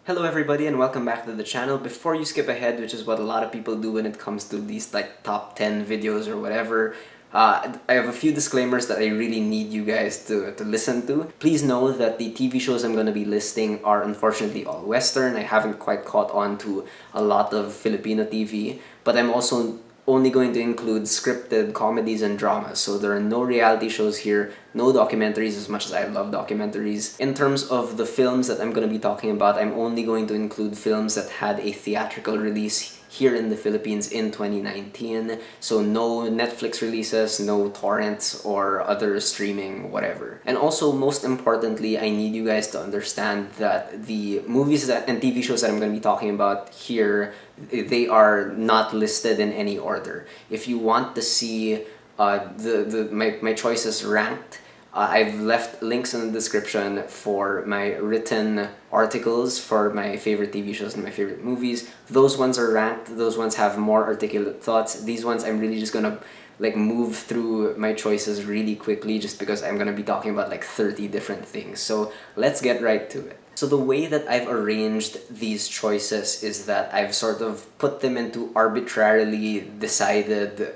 Hello everybody and welcome back to the channel. Before you skip ahead, which is what a lot of people do when it comes to these like top 10 videos or whatever, I have a few disclaimers that I really need you guys to listen to. Please know that the TV shows I'm going to be listing are unfortunately all Western. I haven't quite caught on to a lot of Filipino TV, but I'm also only going to include scripted comedies and dramas. So there are no reality shows here, no documentaries, as much as I love documentaries. In terms of the films that I'm going to be talking about, I'm only going to include films that had a theatrical release here in the Philippines in 2019. So no Netflix releases, no torrents or other streaming, whatever. And also, most importantly, I need you guys to understand that the movies and TV shows that I'm going to be talking about here, they are not listed in any order. If you want to see my choices ranked, I've left links in the description for my written articles for my favorite TV shows and my favorite movies. Those ones are ranked. Those ones have more articulate thoughts. These ones I'm really just gonna like move through my choices really quickly just because I'm gonna be talking about like 30 different things. So let's get right to it. So the way that I've arranged these choices is that I've sort of put them into arbitrarily decided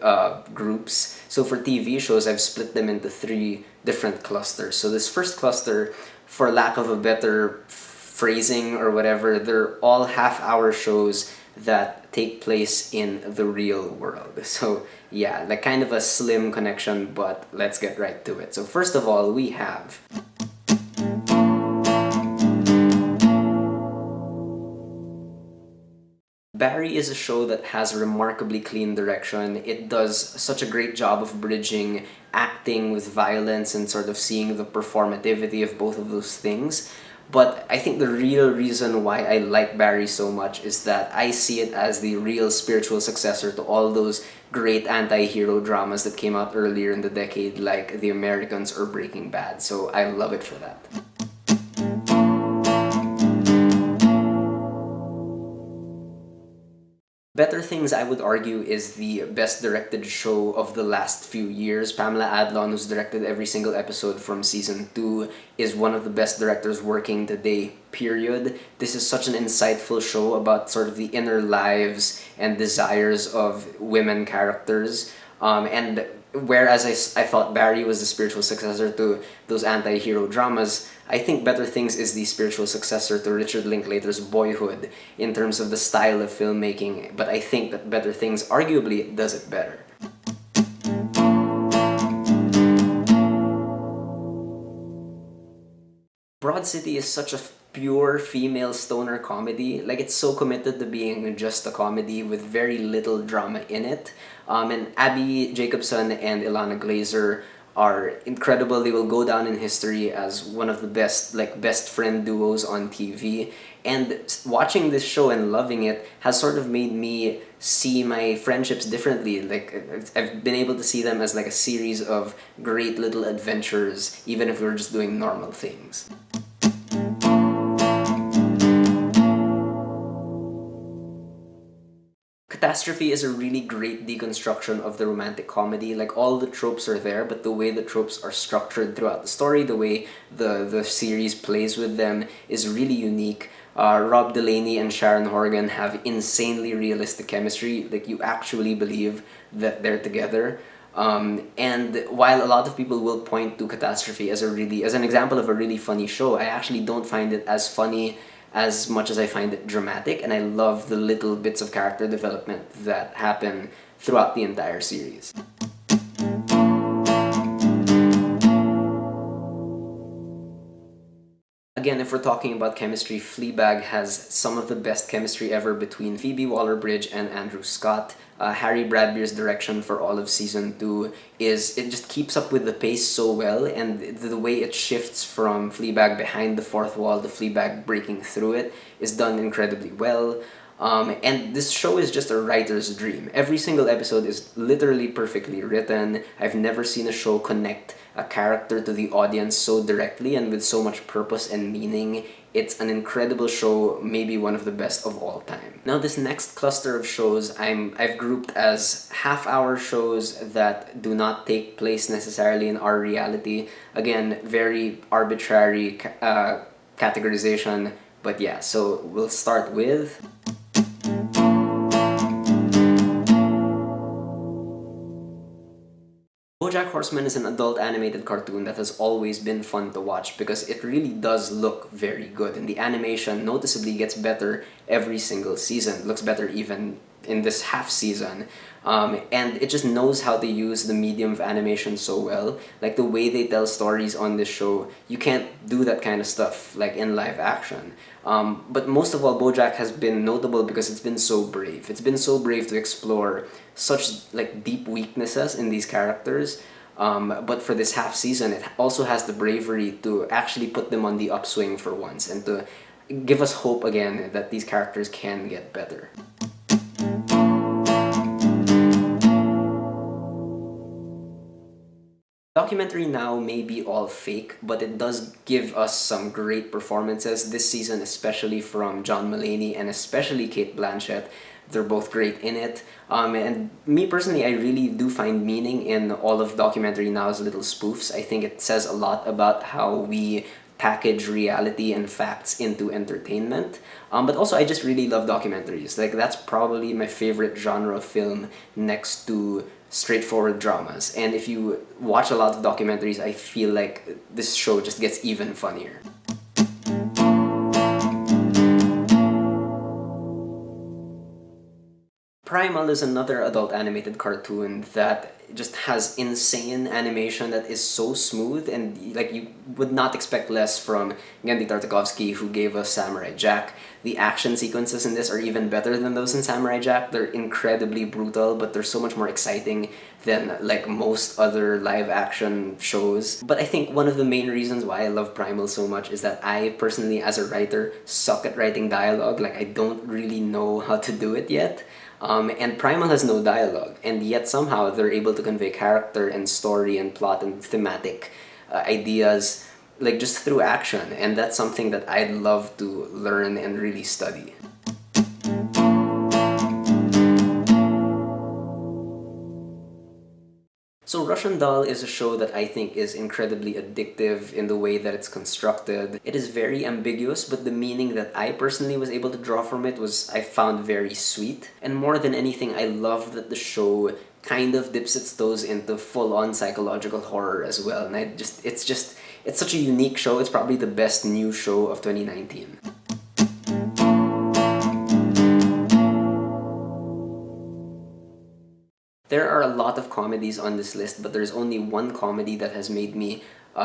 groups. So for TV shows, I've split them into three different clusters. So this first cluster, for lack of a better phrasing or whatever, they're all half-hour shows that take place in the real world. So yeah, like kind of a slim connection, but let's get right to it. So first of all, we have Barry is a show that has remarkably clean direction. It does such a great job of bridging acting with violence and sort of seeing the performativity of both of those things. But I think the real reason why I like Barry so much is that I see it as the real spiritual successor to all those great anti-hero dramas that came out earlier in the decade, like The Americans or Breaking Bad. So I love it for that. Better Things, I would argue, is the best directed show of the last few years. Pamela Adlon, who's directed every single episode from season 2, is one of the best directors working today, period. This is such an insightful show about sort of the inner lives and desires of women characters. And whereas I thought Barry was the spiritual successor to those anti-hero dramas, I think Better Things is the spiritual successor to Richard Linklater's Boyhood in terms of the style of filmmaking, but I think that Better Things arguably does it better. Broad City is such a pure female stoner comedy. Like, it's so committed to being just a comedy with very little drama in it. And Abby Jacobson and Ilana Glazer are incredible. They will go down in history as one of the best friend duos on TV. And watching this show and loving it has sort of made me see my friendships differently. Like, I've been able to see them as like a series of great little adventures, even if we're just doing normal things. Catastrophe is a really great deconstruction of the romantic comedy. Like, all the tropes are there, but the way the tropes are structured throughout the story, the way the series plays with them is really unique. Rob Delaney and Sharon Horgan have insanely realistic chemistry. Like, you actually believe that they're together. And while a lot of people will point to Catastrophe as an example of a really funny show, I actually don't find it as funny as much as I find it dramatic, and I love the little bits of character development that happen throughout the entire series. Again, if we're talking about chemistry, Fleabag has some of the best chemistry ever between Phoebe Waller-Bridge and Andrew Scott. Harry Bradbeer's direction for all of season 2 it just keeps up with the pace so well, and the way it shifts from Fleabag behind the fourth wall to Fleabag breaking through it is done incredibly well. And this show is just a writer's dream. Every single episode is literally perfectly written. I've never seen a show connect a character to the audience so directly and with so much purpose and meaning. It's an incredible show, maybe one of the best of all time. Now, this next cluster of shows I've grouped as half-hour shows that do not take place necessarily in our reality. Again, very arbitrary categorization, But yeah, so we'll start with BoJack Horseman is an adult animated cartoon that has always been fun to watch because it really does look very good, and the animation noticeably gets better every single season. It looks better even in this half season. And it just knows how to use the medium of animation so well. Like the way they tell stories on this show, you can't do that kind of stuff like in live action. But most of all, BoJack has been notable because it's been so brave. It's been so brave to explore such like deep weaknesses in these characters. But for this half season, it also has the bravery to actually put them on the upswing for once and to give us hope again that these characters can get better. Documentary now may be all fake, but it does give us some great performances this season, especially from John Mulaney and especially Kate Blanchett. They're both great in it. And me personally, I really do find meaning in all of Documentary Now's little spoofs. I think it says a lot about how we package reality and facts into entertainment. But also, I just really love documentaries. Like, that's probably my favorite genre of film next to straightforward dramas. And if you watch a lot of documentaries, I feel like this show just gets even funnier. Primal is another adult animated cartoon that just has insane animation that is so smooth, and like you would not expect less from Genndy Tartakovsky, who gave us Samurai Jack. The action sequences in this are even better than those in Samurai Jack. They're incredibly brutal, but they're so much more exciting than like most other live action shows. But I think one of the main reasons why I love Primal so much is that I personally, as a writer, suck at writing dialogue. Like, I don't really know how to do it yet. And Primal has no dialogue, and yet somehow they're able to convey character and story and plot and thematic ideas like just through action, and that's something that I'd love to learn and really study. So Russian Doll is a show that I think is incredibly addictive in the way that it's constructed. It is very ambiguous, but the meaning that I personally was able to draw from it was, I found, very sweet. And more than anything, I love that the show kind of dips its toes into full-on psychological horror as well. And it's such a unique show. It's probably the best new show of 2019. There are a lot of comedies on this list, but there's only one comedy that has made me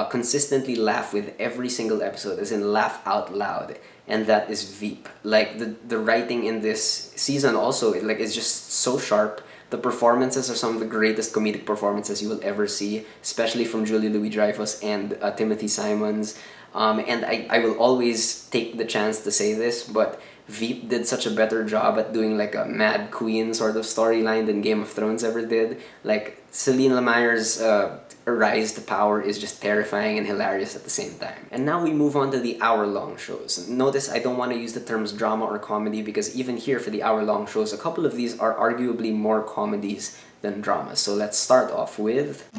consistently laugh with every single episode, as in laugh out loud, and that is Veep. Like, the writing in this season also, is just so sharp. The performances are some of the greatest comedic performances you will ever see, especially from Julie Louis-Dreyfus and Timothy Simons. And I will always take the chance to say this, but Veep did such a better job at doing like a Mad Queen sort of storyline than Game of Thrones ever did. Like, Celine Lemaille's rise to power is just terrifying and hilarious at the same time. And now we move on to the hour-long shows. Notice I don't want to use the terms drama or comedy because even here for the hour-long shows, a couple of these are arguably more comedies than dramas. So let's start off with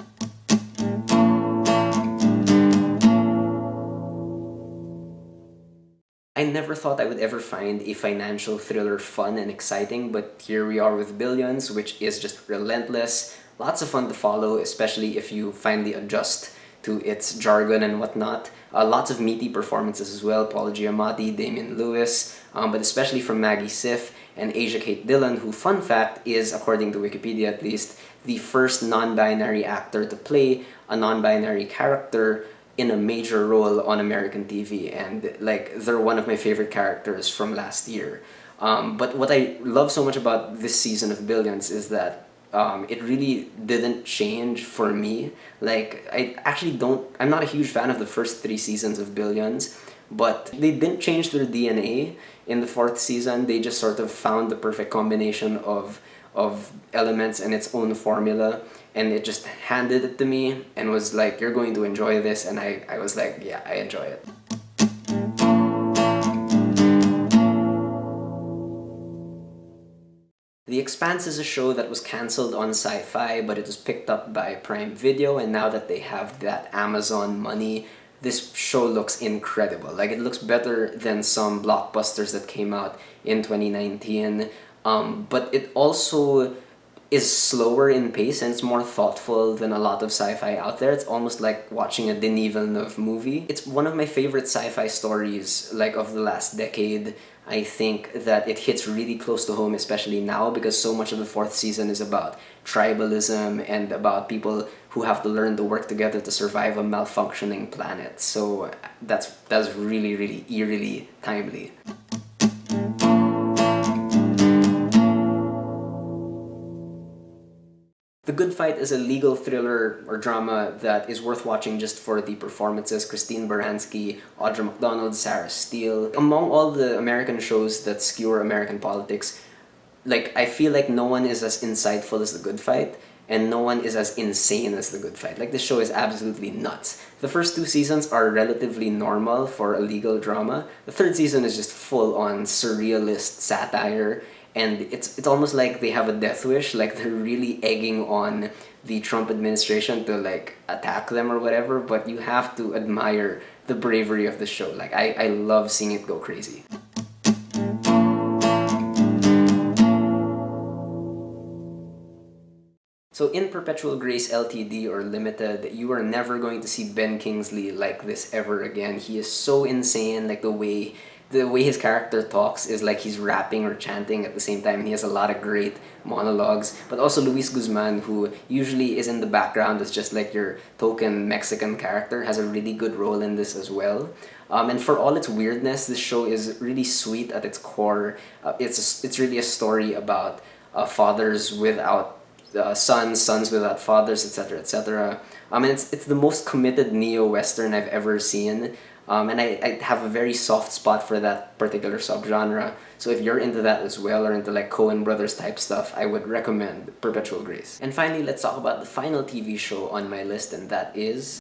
I never thought I would ever find a financial thriller fun and exciting, but here we are with Billions, which is just relentless, lots of fun to follow, especially if you finally adjust to its jargon and whatnot. Lots of meaty performances as well, Paul Giamatti, Damian Lewis, but especially from Maggie Siff and Asia Kate Dillon, who, fun fact, is, according to Wikipedia at least, the first non-binary actor to play a non-binary character in a major role on American TV, and like, they're one of my favorite characters from last year. But what I love so much about this season of Billions is that it really didn't change for me. Like, I'm not a huge fan of the first 3 seasons of Billions, but they didn't change their DNA in the 4th season. They just sort of found the perfect combination of elements and its own formula, and it just handed it to me and was like, you're going to enjoy this, and I was like, yeah, I enjoy it. The Expanse is a show that was cancelled on Sci-Fi, but it was picked up by Prime Video, and now that they have that Amazon money, this show looks incredible. Like, it looks better than some blockbusters that came out in 2019. But it also is slower in pace and it's more thoughtful than a lot of sci-fi out there. It's almost like watching a Denis Villeneuve movie. It's one of my favorite sci-fi stories like of the last decade. I think that it hits really close to home, especially now, because so much of the fourth season is about tribalism and about people who have to learn to work together to survive a malfunctioning planet. So that's really, really eerily timely. The Good Fight is a legal thriller or drama that is worth watching just for the performances. Christine Baranski, Audra McDonald, Sarah Steele. Among all the American shows that skewer American politics, like, I feel like no one is as insightful as The Good Fight, and no one is as insane as The Good Fight. Like, this show is absolutely nuts. The first two seasons are relatively normal for a legal drama. The third season is just full-on surrealist satire, and it's almost like they have a death wish, like they're really egging on the Trump administration to like attack them or whatever, but you have to admire the bravery of the show. Like, I love seeing it go crazy. So in Perpetual Grace Ltd or Limited, you are never going to see Ben Kingsley like this ever again. He is so insane, like the way his character talks is like he's rapping or chanting at the same time, and he has a lot of great monologues. But also Luis Guzman, who usually is in the background as just like your token Mexican character, has a really good role in this as well. And for all its weirdness, this show is really sweet at its core. It's really a story about fathers without sons, sons without fathers, etc., etc. And it's the most committed neo-Western I've ever seen. And I have a very soft spot for that particular subgenre. So if you're into that as well, or into like Coen Brothers type stuff, I would recommend Perpetual Grace. And finally, let's talk about the final TV show on my list, and that is...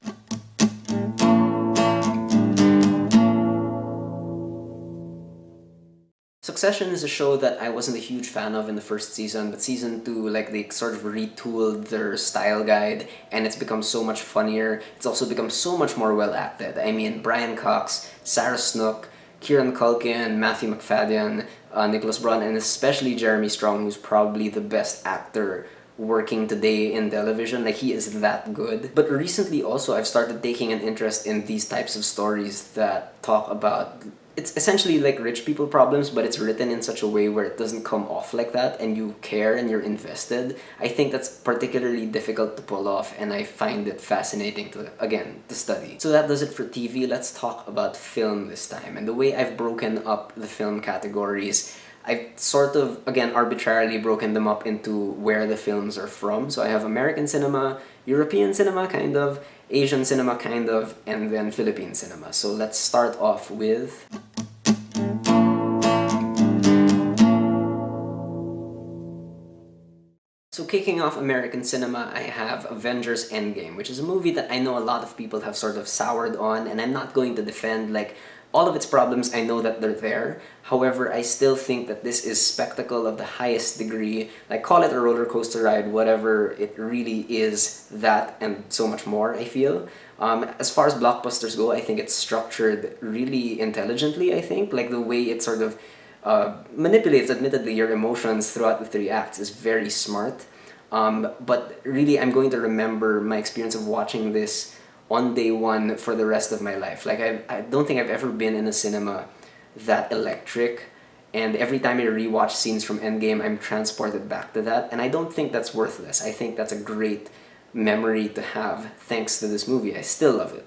Succession is a show that I wasn't a huge fan of in the first season, but season 2, like, they sort of retooled their style guide, and it's become so much funnier. It's also become so much more well acted. I mean, Brian Cox, Sarah Snook, Kieran Culkin, Matthew McFadden, Nicholas Braun, and especially Jeremy Strong, who's probably the best actor working today in television. Like, he is that good. But recently also, I've started taking an interest in these types of stories that talk about... It's essentially like rich people problems, but it's written in such a way where it doesn't come off like that, and you care and you're invested. I think that's particularly difficult to pull off, and I find it fascinating to study. So that does it for TV. Let's talk about film this time. And the way I've broken up the film categories, I've sort of, again, arbitrarily broken them up into where the films are from. So I have American cinema, European cinema, kind of, Asian cinema, kind of, and then Philippine cinema. So let's start off with... So kicking off American cinema, I have Avengers Endgame, which is a movie that I know a lot of people have sort of soured on, and I'm not going to defend, like, all of its problems. I know that they're there. However, I still think that this is spectacle of the highest degree. Like, call it a roller coaster ride, whatever, it really is that and so much more, I feel. As far as blockbusters go, I think it's structured really intelligently, I think. Like, the way it sort of manipulates, admittedly, your emotions throughout the 3 acts is very smart. But really, I'm going to remember my experience of watching this on day one for the rest of my life. Like, I don't think I've ever been in a cinema that electric, and every time I rewatch scenes from Endgame, I'm transported back to that, and I don't think that's worthless. I think that's a great memory to have thanks to this movie. I still love it.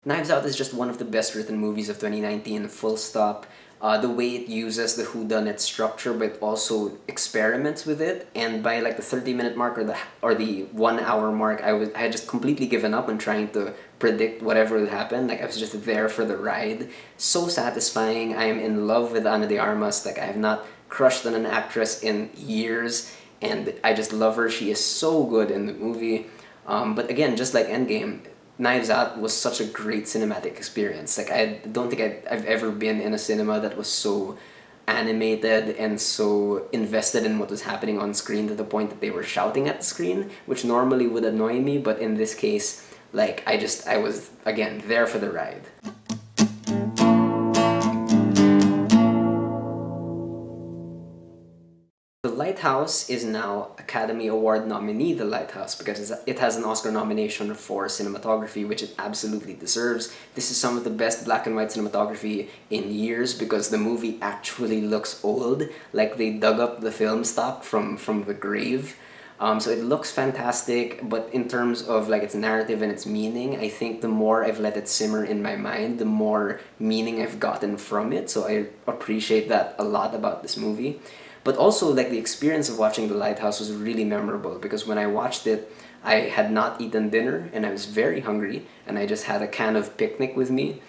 Knives Out is just one of the best written movies of 2019, full stop. The way it uses the whodunit structure, but also experiments with it, and by like the 30-minute mark or the 1 hour mark, I had just completely given up on trying to predict whatever would happen. Like, I was just there for the ride. So satisfying. I am in love with Ana de Armas. Like, I have not crushed on an actress in years, and I just love her. She is so good in the movie. But again, just like Endgame, Knives Out was such a great cinematic experience. Like, I don't think I've ever been in a cinema that was so animated and so invested in what was happening on screen to the point that they were shouting at the screen, which normally would annoy me, but in this case, like, I was, again, there for the ride. The Lighthouse is now Academy Award nominee The Lighthouse because it has an Oscar nomination for cinematography, which it absolutely deserves. This is some of the best black and white cinematography in years because the movie actually looks old, like they dug up the film stock from the grave. So it looks fantastic, but in terms of like its narrative and its meaning, I think the more I've let it simmer in my mind, the more meaning I've gotten from it. So I appreciate that a lot about this movie. But also, like, the experience of watching The Lighthouse was really memorable because when I watched it, I had not eaten dinner and I was very hungry, and I just had a can of picnic with me.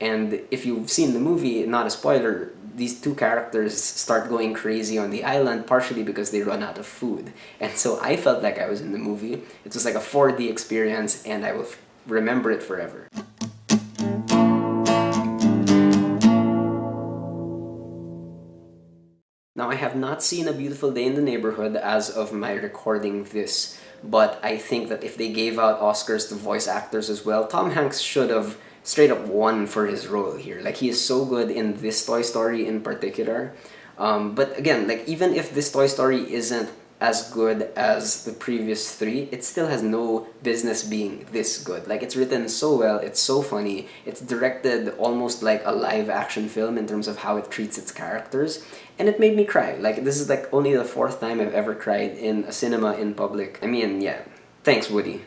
And if you've seen the movie, not a spoiler, these two characters start going crazy on the island partially because they run out of food. And so I felt like I was in the movie. It was like a 4D experience, and I will remember it forever. Now, I have not seen A Beautiful Day in the Neighborhood as of my recording this, but I think that if they gave out Oscars to voice actors as well, Tom Hanks should have straight up won for his role here. Like, he is so good in this Toy Story in particular. But again, like, even if this Toy Story isn't as good as the previous three, it still has no business being this good. Like, it's written so well, it's so funny, it's directed almost like a live action film in terms of how it treats its characters, and it made me cry. Like, this is like only the 4th time I've ever cried in a cinema in public. I mean, yeah, thanks, Woody.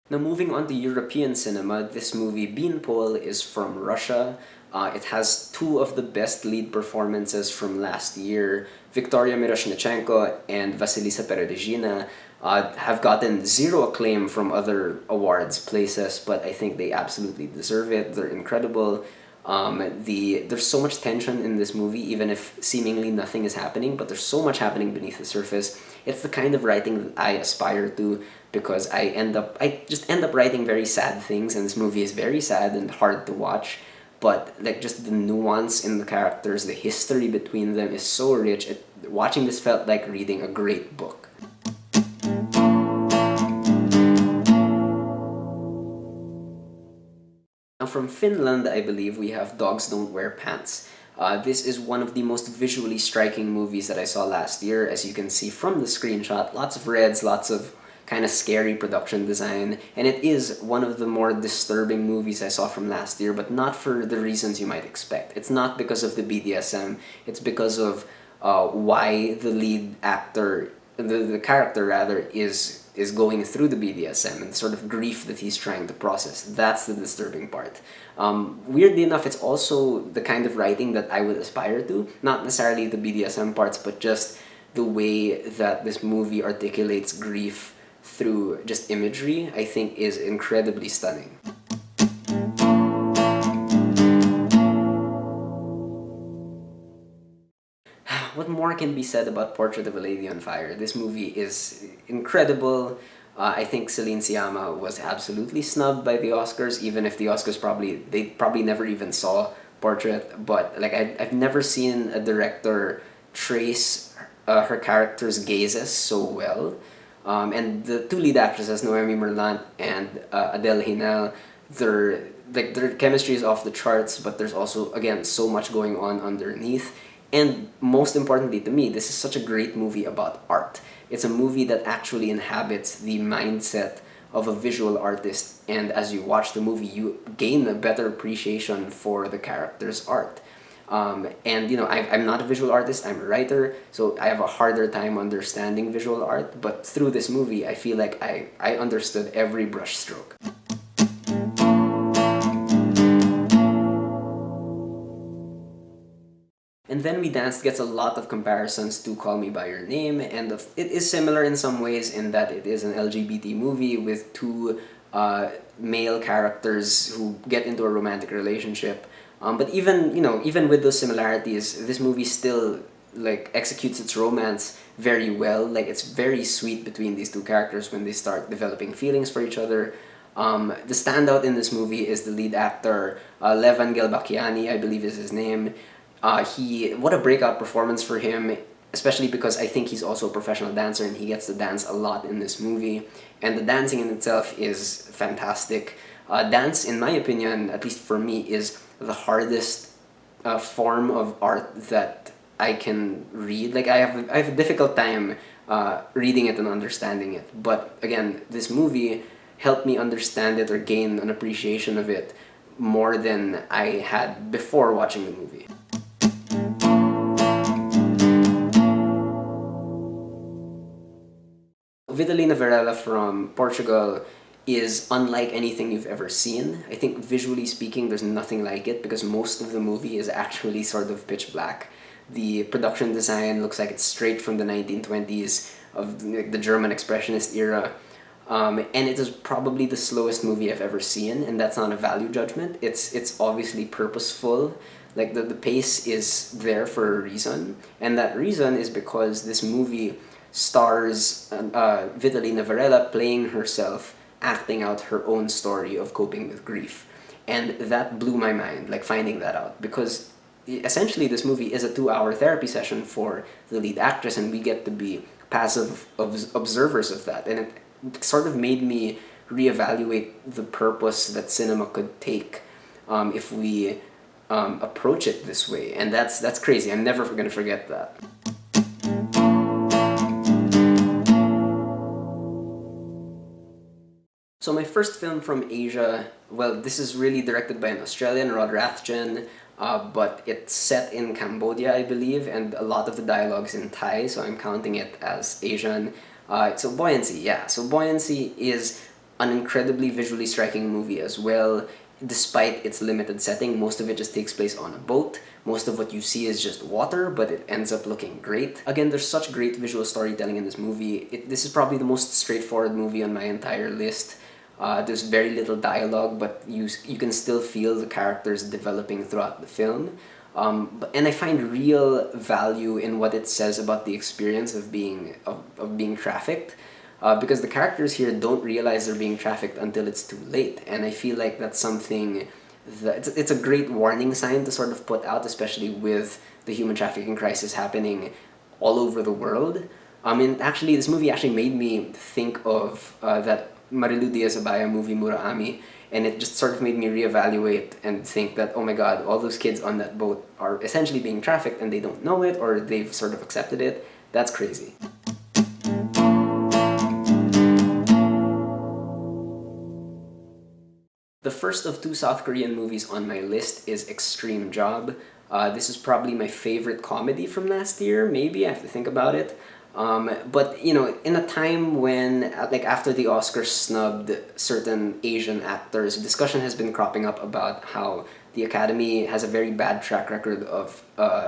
Now, moving on to European cinema, this movie Beanpole is from Russia. It has 2 of the best lead performances from last year. Victoria Miroshnichenko and Vasilisa Peredezhina have gotten 0 acclaim from other awards places, but I think they absolutely deserve it. They're incredible. There's so much tension in this movie, even if seemingly nothing is happening, but there's so much happening beneath the surface. It's the kind of writing that I aspire to because I just end up writing very sad things, and this movie is very sad and hard to watch. But like, just the nuance in the characters, the history between them is so rich. Watching this felt like reading a great book. Now, from Finland, I believe we have Dogs Don't Wear Pants. This is one of the most visually striking movies that I saw last year. As you can see from the screenshot, lots of reds, lots of kind of scary production design, and it is one of the more disturbing movies I saw from last year, but not for the reasons you might expect. It's not because of the BDSM, it's because of why the lead actor, the character rather, is going through the BDSM and the sort of grief that he's trying to process. That's the disturbing part. Weirdly enough, it's also the kind of writing that I would aspire to, not necessarily the BDSM parts, but just the way that this movie articulates grief through just imagery, I think is incredibly stunning. What more can be said about Portrait of a Lady on Fire? This movie is incredible. I think Celine Sciamma was absolutely snubbed by the Oscars, even if the Oscars they probably never even saw Portrait. But like, I've never seen a director trace her character's gazes so well. And the 2 lead actresses, Noemi Merlant and Adele Haenel, their chemistry is off the charts, but there's also, again, so much going on underneath. And most importantly to me, this is such a great movie about art. It's a movie that actually inhabits the mindset of a visual artist, and as you watch the movie, you gain a better appreciation for the character's art. And you know, I'm not a visual artist, I'm a writer, so I have a harder time understanding visual art, but through this movie, I feel like I understood every brush stroke. And Then We Danced gets a lot of comparisons to Call Me By Your Name, and it is similar in some ways in that it is an LGBT movie with 2 male characters who get into a romantic relationship. But even with those similarities, this movie still like executes its romance very well. Like, it's very sweet between these 2 characters when they start developing feelings for each other. The standout in this movie is the lead actor, Levan Gelbakiani, I believe is his name. What a breakout performance for him, especially because I think he's also a professional dancer and he gets to dance a lot in this movie. And the dancing in itself is fantastic. Dance, in my opinion, at least for me, is the hardest form of art that I can read. Like I have a difficult time reading it and understanding it. But again, this movie helped me understand it or gain an appreciation of it more than I had before watching the movie. Vitalina Varela from Portugal is unlike anything you've ever seen. I think visually speaking, there's nothing like it because most of the movie is actually sort of pitch black. The production design looks like it's straight from the 1920s of the German Expressionist era. And it is probably the slowest movie I've ever seen, and that's not a value judgment. It's obviously purposeful. Like the pace is there for a reason, and that reason is because this movie stars Vitalina Varela playing herself, acting out her own story of coping with grief. And that blew my mind, like finding that out, because essentially this movie is a 2-hour therapy session for the lead actress, and we get to be passive observers of that. And it sort of made me reevaluate the purpose that cinema could take if we approach it this way. And that's crazy. I'm never going to forget that. So my first film from Asia, well, this is really directed by an Australian, Rod Rathjen, but it's set in Cambodia, I believe, and a lot of the dialogue's in Thai, so I'm counting it as Asian. So Buoyancy, yeah. So Buoyancy is an incredibly visually striking movie as well. Despite its limited setting, most of it just takes place on a boat. Most of what you see is just water, but it ends up looking great. Again, there's such great visual storytelling in this movie. This is probably the most straightforward movie on my entire list. There's very little dialogue, but you can still feel the characters developing throughout the film. And I find real value in what it says about the experience of being trafficked, because the characters here don't realize they're being trafficked until it's too late. And I feel like that's something that it's a great warning sign to sort of put out, especially with the human trafficking crisis happening all over the world. I mean, actually, this movie actually made me think of that Marilu Diaz-Abaya movie Muraami, and it just sort of made me reevaluate and think that, oh my god, all those kids on that boat are essentially being trafficked and they don't know it, or they've sort of accepted it. That's crazy. The first of 2 South Korean movies on my list is Extreme Job. This is probably my favorite comedy from last year, maybe, I have to think about it. But, you know, in a time when, like, after the Oscars snubbed certain Asian actors, discussion has been cropping up about how the Academy has a very bad track record of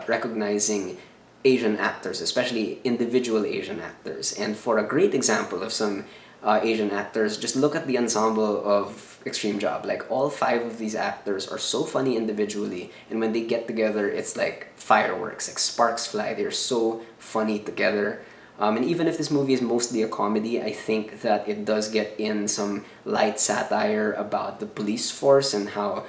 recognizing Asian actors, especially individual Asian actors. And for a great example of some Asian actors, just look at the ensemble of Extreme Job. Like, all 5 of these actors are so funny individually, and when they get together, it's like fireworks, like sparks fly. They're so funny together. And even if this movie is mostly a comedy, I think that it does get in some light satire about the police force and how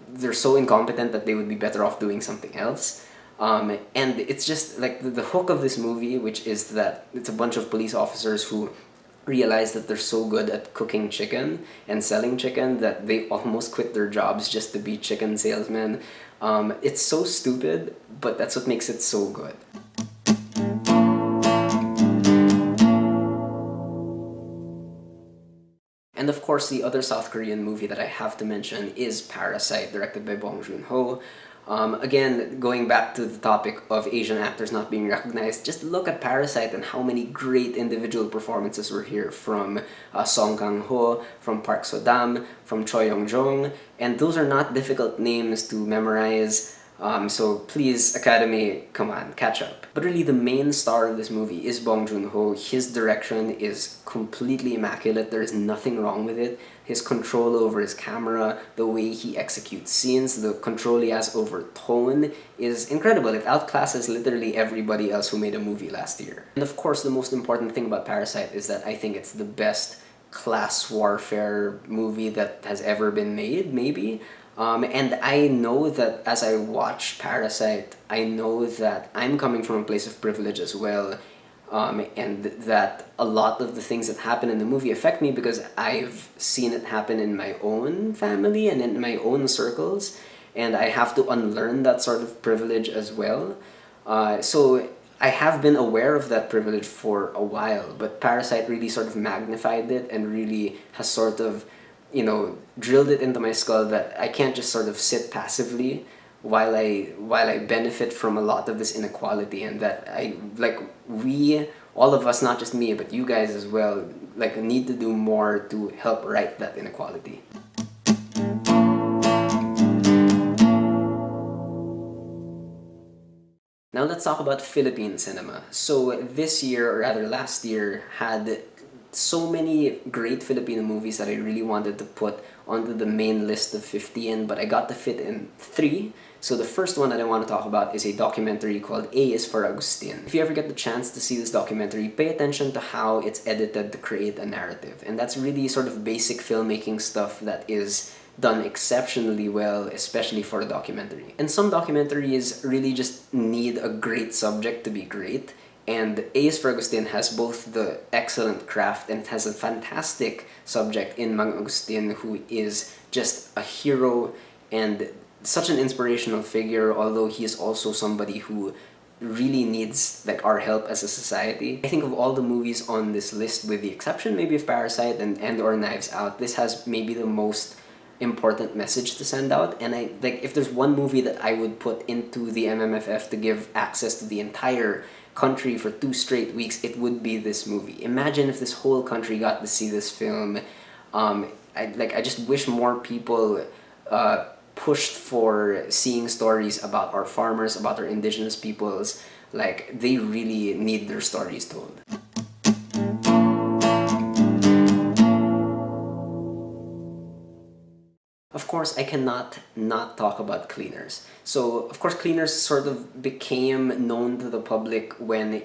they're so incompetent that they would be better off doing something else. And it's just like the hook of this movie, which is that it's a bunch of police officers who realize that they're so good at cooking chicken and selling chicken that they almost quit their jobs just to be chicken salesmen. It's so stupid, but that's what makes it so good. And of course, the other South Korean movie that I have to mention is Parasite, directed by Bong Joon-ho. Again, going back to the topic of Asian actors not being recognized, just look at Parasite and how many great individual performances were here from Song Kang-ho, from Park So-dam, from Choi Yong-jong, and those are not difficult names to memorize. So please, Academy, come on, catch up. But really, the main star of this movie is Bong Joon-ho. His direction is completely immaculate. There is nothing wrong with it. His control over his camera, the way he executes scenes, the control he has over tone is incredible. It outclasses literally everybody else who made a movie last year. And of course, the most important thing about Parasite is that I think it's the best class warfare movie that has ever been made, maybe. And I know that as I watch Parasite, I know that I'm coming from a place of privilege as well. And that a lot of the things that happen in the movie affect me because I've seen it happen in my own family and in my own circles, and I have to unlearn that sort of privilege as well. So I have been aware of that privilege for a while, but Parasite really sort of magnified it and really has sort of, drilled it into my skull that I can't just sort of sit passively while I benefit from a lot of this inequality, and that we, all of us, not just me but you guys as well, need to do more to help right that inequality. Now let's talk about Philippine cinema. So this year, or rather last year, had so many great Filipino movies that I really wanted to put onto the main list of 15, but I got to fit in 3. So the first one that I want to talk about is a documentary called A is for Agustin. If you ever get the chance to see this documentary, pay attention to how it's edited to create a narrative. And that's really sort of basic filmmaking stuff that is done exceptionally well, especially for a documentary. And some documentaries really just need a great subject to be great. And A.S. Fergustin has both the excellent craft and it has a fantastic subject in Mang Agustin, who is just a hero and such an inspirational figure, although he is also somebody who really needs our help as a society. I think of all the movies on this list, with the exception maybe of Parasite and or Knives Out, this has maybe the most important message to send out. And if there's one movie that I would put into the MMFF to give access to the entire country for 2 straight weeks, it would be this movie. Imagine if this whole country got to see this film. I just wish more people pushed for seeing stories about our farmers, about our indigenous peoples. They really need their stories told. Of course, I cannot not talk about Cleaners. So, of course, Cleaners sort of became known to the public when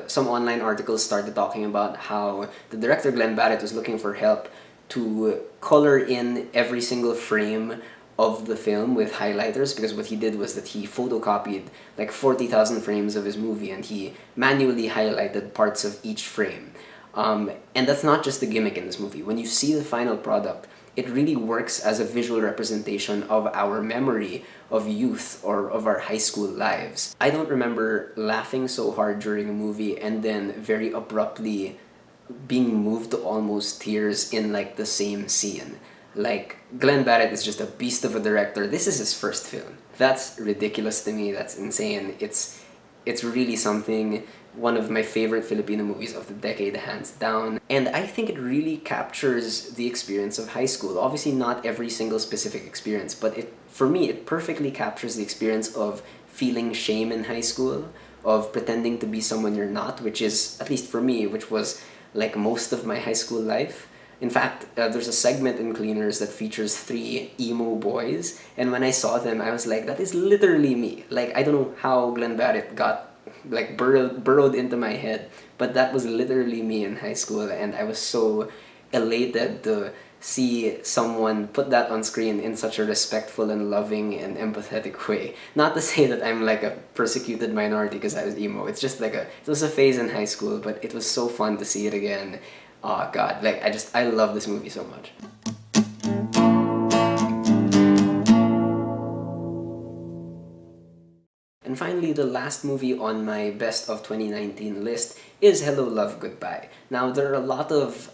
some online articles started talking about how the director Glenn Barrett was looking for help to color in every single frame of the film with highlighters, because what he did was that he photocopied 40,000 frames of his movie and he manually highlighted parts of each frame. And that's not just the gimmick in this movie. When you see the final product, it really works as a visual representation of our memory of youth or of our high school lives. I don't remember laughing so hard during a movie and then very abruptly being moved to almost tears in the same scene. Glenn Barrett is just a beast of a director. This is his first film. That's ridiculous to me. That's insane. It's really something. One of my favorite Filipino movies of the decade, hands down. And I think it really captures the experience of high school. Obviously not every single specific experience, but for me, it perfectly captures the experience of feeling shame in high school, of pretending to be someone you're not, which is, at least for me, which was most of my high school life. In fact, there's a segment in Cleaners that features 3 emo boys, and when I saw them, I was like, that is literally me. I don't know how Glenn Barrett got burrowed into my head, but that was literally me in high school, and I was so elated to see someone put that on screen in such a respectful and loving and empathetic way. Not to say that I'm a persecuted minority because I was emo. It's just it was a phase in high school, but it was so fun to see it again. Oh god, I love this movie so much. And finally, the last movie on my best of 2019 list is Hello, Love, Goodbye. Now, there are a lot of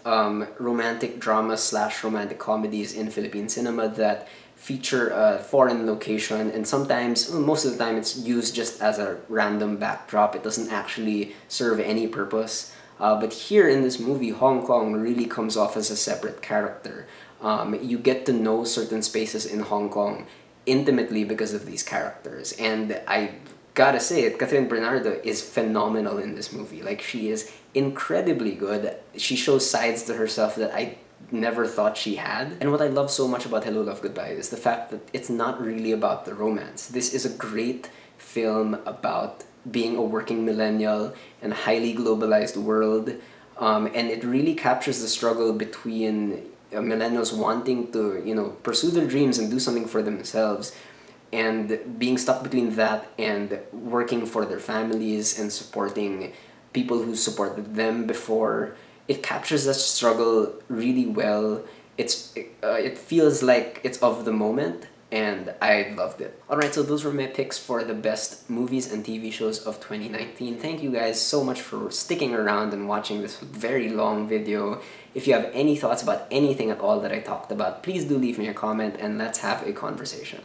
romantic dramas / romantic comedies in Philippine cinema that feature a foreign location, and sometimes, most of the time, it's used just as a random backdrop. It doesn't actually serve any purpose. But here in this movie, Hong Kong really comes off as a separate character. You get to know certain spaces in Hong Kong intimately because of these characters. And I gotta say it, Catherine Bernardo is phenomenal in this movie. She is incredibly good. She shows sides to herself that I never thought she had. And what I love so much about Hello, Love, Goodbye is the fact that it's not really about the romance. This is a great film about being a working millennial in a highly globalized world, And it really captures the struggle between millennials wanting to, pursue their dreams and do something for themselves, and being stuck between that and working for their families and supporting people who supported them before. It captures that struggle really well. It feels like it's of the moment, and I loved it. Alright, so those were my picks for the best movies and TV shows of 2019. Thank you guys so much for sticking around and watching this very long video. If you have any thoughts about anything at all that I talked about, please do leave me a comment and let's have a conversation.